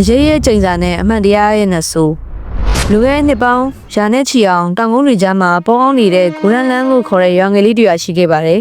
ရဲကျိန်စာနဲ့အမှန်တရားရဲ့နှဆိုးလူငယ်နှစ်ပေါင်းရာနဲ့ချီအောင်တောင်ကုန်းတွေကြားမှာပေါအောင်နေတဲ့ဂိုရန်လန်းကိုခေါ်တဲ့ရွာငယ်လေးတွေရှိခဲ့ပါတယ်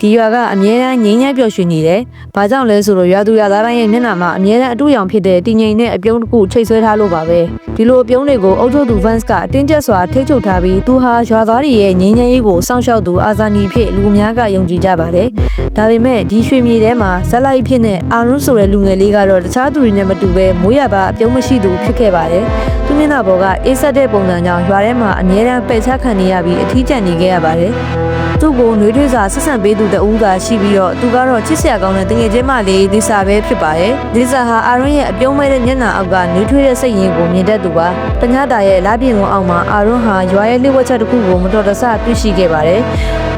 ဒီရွာကအမြဲတမ်းငြိမ်းချမ်းပျော်ရွှင်နေတယ်။ဘာကြောင့်လဲဆိုတော့ရွာသူရွာသားတိုင်းရဲ့မျက်နှာမှာအမြဲတမ်းအတူရောင်ဖြစ်တဲ့တည်ငြိမ်တဲ့အပြုံးတစ်ခုချိတ်ဆွဲထားလို့ပါပဲ။ဒီလိုအပြုံးတွေကိုအုပ်ချုပ်သူ Vance ကအတင်းကျပ်စွာထိတ်ချုပ်ထားပြီးသူဟာရွာသားတွေရဲ့ငြိမ်းချမ်းရေးကိုစောင့်ရှောက်သူအာဇာနည်ဖြစ်လူအများကယုံကြည်ကြပါတယ်။ဒါပေမဲ့ဒီရွှေမြေထဲမှာဇက်လိုက်ဖြစ်တဲ့အာရွန်းဆိုတဲ့လူငယ်လေးကတော့တခြားသူတွေနဲ့မတူပဲမိုးရပါအပြုံးမရှိသူဖြစ်ခဲ့ပါတယ်။သူမျက်နှာပေါ်ကအေးဆက်တဲ့ပုံစံကြောင့်ရွာထဲမှာအမြဲတမ်းပယ်ချခံနေရပြီးအထီးကျန်နေခဲ့ရပါတယ်။သူ့ကိုနှွေးထွေးစွာဆက်ဆံပေးသူတဦးသာရှိပြီးတော့သူကတော့ချစ်စရာကောင်းတဲ့တငယ်ချင်းမလေးလီဆာပဲဖြစ်ပါရဲ့လီဆာဟာအာရွန်းရဲ့အပြုံးမဲ့တဲ့မျက်နှာအောက်ကနှွေးထွေးတဲ့စိတ်ရင်းကိုမြင်တတ်သူပါတညတာရဲ့လားပြင်လုံးအောက်မှာအာရွန်းဟာရွာရဲ့လှည့်ဝက်ချက်တစ်ခုကိုမတော်တဆတွေ့ရှိခဲ့ပါတယ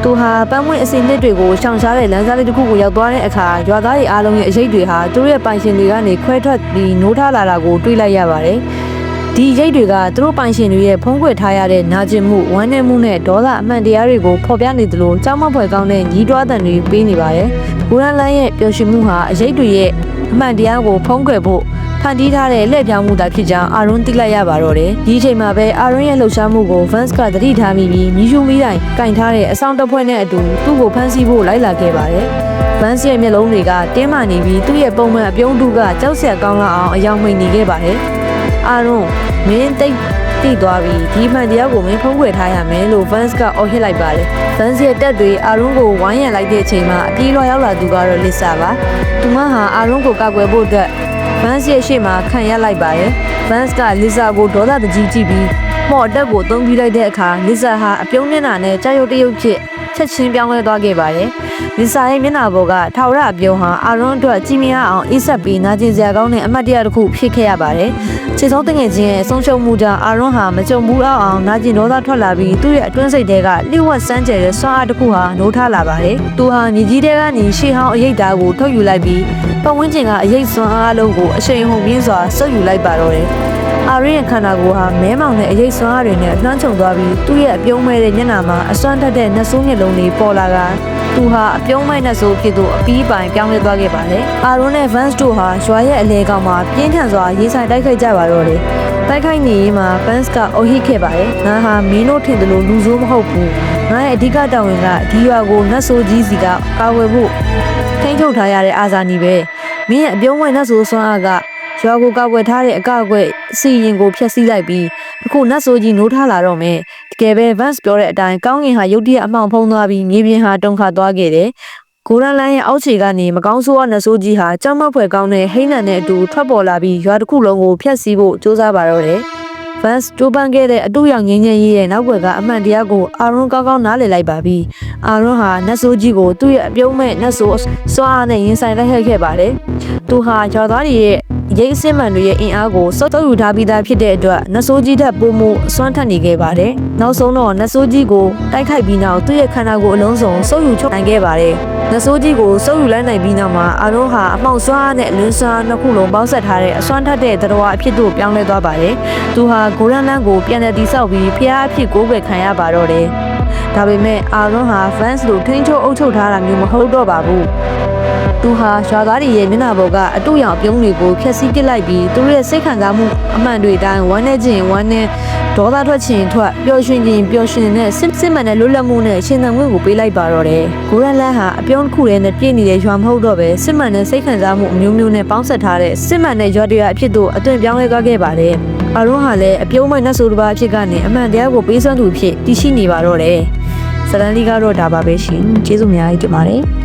်သူဟာပန်းပွင့်အစင်နှစ်တွေကိုရှောင်ရှားတဲ့လမ်းစားလေးတစ်ခုကိုရောက်သွားတဲ့အခါရွာသားတွေအားလုံးရဲ့အရေးတွေဟာသူတို့ရဲ့ပိုင်ရှင်တွေကနေခွဲထွက်ပြီးနိုးထလာတာကိုတွေ့လိုက်ရပါတယ်ဒီရိတ်တွေကသူတို့ပိုင်ရှင်တွေရဲ့ဖုံးကွယ်ထားရတဲ့နာကျင်မှုဝမ်းနည်းမှုနဲ့ဒေါသအမှန်တရားတွေကိုဖော်ပြနေသလိုကြောက်မဖွယ်ကောင်းတဲ့ညီးတွားတန်တွေပေးနေပါတယ်။ဂိုရန်လန်းရဲ့ပျော်ရွှင်မှုဟာအရိတ်တွေရဲ့အမှန်တရားကိုဖုံးကွယ်ဖို့ဖန်တီးထားတဲ့လှည့်ပြောင်းမှုသာဖြစ်ကြောင်းအာရွန်းသိလိုက်ရပါတော့တယ်။ဒီအချိန်မှာပဲအာရွန်းရဲ့လှုပ်ရှားမှုကို Vance ကသတိထားမိပြီးမြီးရှူမီးတိုင်ကင်ထားတဲ့အဆောင်တပ်ဖွဲ့နဲ့အတူသူ့ကိုဖမ်းဆီးဖို့လိုက်လာခဲ့ပါတယ်။ Vance ရဲ့မျက်လုံးတွေကတင်းမာနေပြီးသူ့ရဲ့ပုံမှန်အပြုံးတူကကြောက်စရာကောင်းလာအောင်အယောင်မိန်နေခဲ့ပါတယ်။အာရွန်းမင်းတိတ်သွားပြီဒီမှန်တရားကိုမင်းဖုံးကွယ်ထားရမယ်လို့ Vance ကအော်ဟစ်လိုက်ပါတယ်။ Vance ရဲ့တက်တွေအာရွန်းကိုဝိုင်းရံလိုက်တဲ့အချိန်မှာအပြေးလွှာရောက်လာသူကတော့လစ်စာပါ။သူမဟာအာရွန်းကိုကာကွယ်ဖို့အတွက် Vance ရဲ့ရှေ့မှာခံရလိုက်ပါတယ်။ Vance ကလစ်စာကိုဒေါသတကြီးကြည့်ပြီးမော့အတက်ကိုအသုံးပြုလိုက်တဲ့အခါလစ်စာဟာအပြုံးမျက်နှာနဲ့ကြောက်ရွံ့တရုပ်ဖြစ်ချက်ချင်းပြောင်းလဲသွားခဲ့ပါတယ်။လစ်စာရဲ့မျက်နှာပေါ်ကထာဝရအပြုံးဟာအာရွန်းအတွက်ကြည်မြင်အောင်အေးဆက်ပြီးနာကျင်စရာကောင်းတဲ့အမတ်တရားတစ်ခုဖြစ်ခဲ့ရပါတယ်။ခြေဆုံးတငယ်ချင်းရဲ့ဆုံးရှုံးမှုကြောင့်အာရွန်းဟာမကြုံဘူးအောင်နာကျင်ဒေါသထွက်လာပြီးသူ့ရဲ့အတွင်းစိတ်ထဲကလျှို့ဝှက်စမ်းကြဲတဲ့ဆွမ်းအားတစ်ခုဟာနိုးထလာပါတယ်။သူဟာမြေကြီးထဲကနေရှေ့ဟောင်းအရိပ်သားကိုထုတ်ယူလိုက်ပြီးပတ်ဝန်းကျင်ကအရိပ်စွမ်းအားလုံးကိုအရှိန်ဟုန်ပြင်းစွာဆုပ်ယူလိုက်ပါတော့တယ်။အာရီရဲ့ခန္ဓာကိုယ်ဟာမဲမောင်တဲ့အရိပ်စွမ်းအားတွေနဲ့နှမ်းခြုံသွားပြီးသူ့ရဲ့အပြုံးမဲ့တဲ့မျက်နှာမှာအစွမ်းထက်တဲ့နှဆိုးမျက်လုံးတွေပေါ်လာကသူဟာအပြုံးမဲ့နှဆိုးဖြစ်သူအပီးပိုင်ပြောင်းလဲသွားခဲ့ပါတယ်။အာရွန်းနဲ့ Vance တို့ဟာရွာရဲ့အလဲကောင်မှာပြင်းထန်စွာရေးဆိုင်တိုက်ခိုက်ကြပါတော့တယ်။တိုက်ခိုက်နေရင်မှာ Vance ကအော်ဟစ်ခဲ့ပါတယ်။ငါဟာမင်းတို့ထင်သလိုလူဆိုးမဟုတ်ဘူး။ငါရဲ့အဓိကတာဝန်ကဒီရွာကိုနှဆိုးကြီးစီကကာဝယ်ဖို့ထိန်းချုပ်ထားရတဲ့အာဇာနည်ပဲ။မင်းရဲ့အပြုံးမဲ့နှဆိုးစွမ်းအားကရွာကိုကာကွယ်ထားတဲ့အကွက်အစီရင်ကိုဖျက်ဆီးလိုက်ပြီးအခုနတ်ဆိုးကြီးနိုးထလာတော့မယ်တကယ်ပဲ Vance ပြောတဲ့အတိုင်းကောင်းကင်ဟာရုတ်တရက်အမှောင်ဖုံးသွားပြီးမြေပြင်ဟာတုန်ခါသွားခဲ့တယ်ဂိုရန်လန်းရဲ့အောက်ခြေကနေမကောင်းဆိုးသောနတ်ဆိုးကြီးဟာကြောက်မက်ဖွယ်ကောင်းတဲ့ဟိန်းနံနဲ့အတူထွက်ပေါ်လာပြီးရွာတစ်ခုလုံးကိုဖျက်ဆီးဖို့ကြိုးစားပါတော့တယ်Vance တိုးပန်းခဲ့တဲ့အတူရောင်ငင်းငယ်ရေးရဲ့နောက်ွယ်ကအမှန်တရားကိုအာရွန်းကောင်းကောင်းနားလည်လိုက်ပါပြီ။အာရွန်းဟာနတ်ဆိုးကြီးကိုသူ့ရဲ့အပြုံးမဲ့နတ်ဆိုးစွမ်းအားနဲ့ရင်ဆိုင်လိုက်ခဲ့ပါတယ်။သူဟာကျော်သားတွေရဲ့ရိတ်အစစ်မှန်တွေရဲ့အင်အားကိုစုပ်ယူထားပြီးသားဖြစ်တဲ့အတွက်နတ်ဆိုးကြီးထက်ပိုမိုအစွမ်းထက်နေခဲ့ပါတယ်။နောက်ဆုံးတော့နတ်ဆိုးကြီးကိုတိုက်ခိုက်ပြီးနောက်သူ့ရဲ့ခန္ဓာကိုယ်အလုံးစုံစုပ်ယူချုပ်နိုင်ခဲ့ပါတယ်။နတ်ဆိုးကြီးကိုစုပ်ယူလိုက်နိုင်ပြီးနောက်မှာအာရွန်းဟာအမောက်စွမ်းအားနဲ့အလင်းစွမ်းအားနှစ်ခုလုံးပေါင်းစပ်ထားတဲ့အစွမ်းထက်တဲ့သတ္တဝါအဖြစ်သို့ပြောင်းလဲသွားပါတယ်။သူဟာဂိုရန်လန်းကိုပြန်လည်တည်ဆောက်ပြီးဖျားအဖြစ်ကိုးကွယ်ခံရပါတော့တယ်။ဒါပေမဲ့အာရွန်းဟာ Vance လိုထိန်းချုပ်အုပ်ချုပ်ထားတာမျိုးမဟုတ်တော့ပါဘူး။သူဟာရွာသားတွေရဲ့မျက်နှာပေါ်ကအတူရောင်ပြုံးတွေကိုဖျက်ဆီးပစ်လိုက်ပြီးသူတို့ရဲ့စိတ်ခံစားမှုအမှန်တွေတိုင်းဝမ်းနဲ့ခြင်းဝမ်းနဲ့ဒေါသထွက်ခြင်းထွက်ပျော်ရွှင်ခြင်းပျော်ရွှင်တဲ့စစ်မှန်တဲ့လွတ်လပ်မှုနဲ့ရှင်သန်မှုကိုပေးလိုက်ပါတော့တယ်။ဂိုရန်လန်းဟာအပြုံးတစ်ခုတည်းနဲ့ပြည့်နေတဲ့ရွာမဟုတ်တော့ပဲစစ်မှန်တဲ့စိတ်ခံစားမှုအမျိုးမျိုးနဲ့ပေါင်းစပ်ထားတဲ့စစ်မှန်တဲ့ရွာတရားအဖြစ်သို့အသွင်ပြောင်းလဲသွားခဲ့ပါတယ်။အာရွန်းဟာလည်းအပြုံးမဲ့နတ်ဆိုးတစ်ပါးအဖြစ်ကနေအမှန်တရားကိုပေးစွမ်းသူဖြစ်တည်ရှိနေပါတော့တယ်။ဇလန်လီကတော့ဒါပါပဲရှင်။ကျေးဇူးအများကြီးတင်ပါတယ်။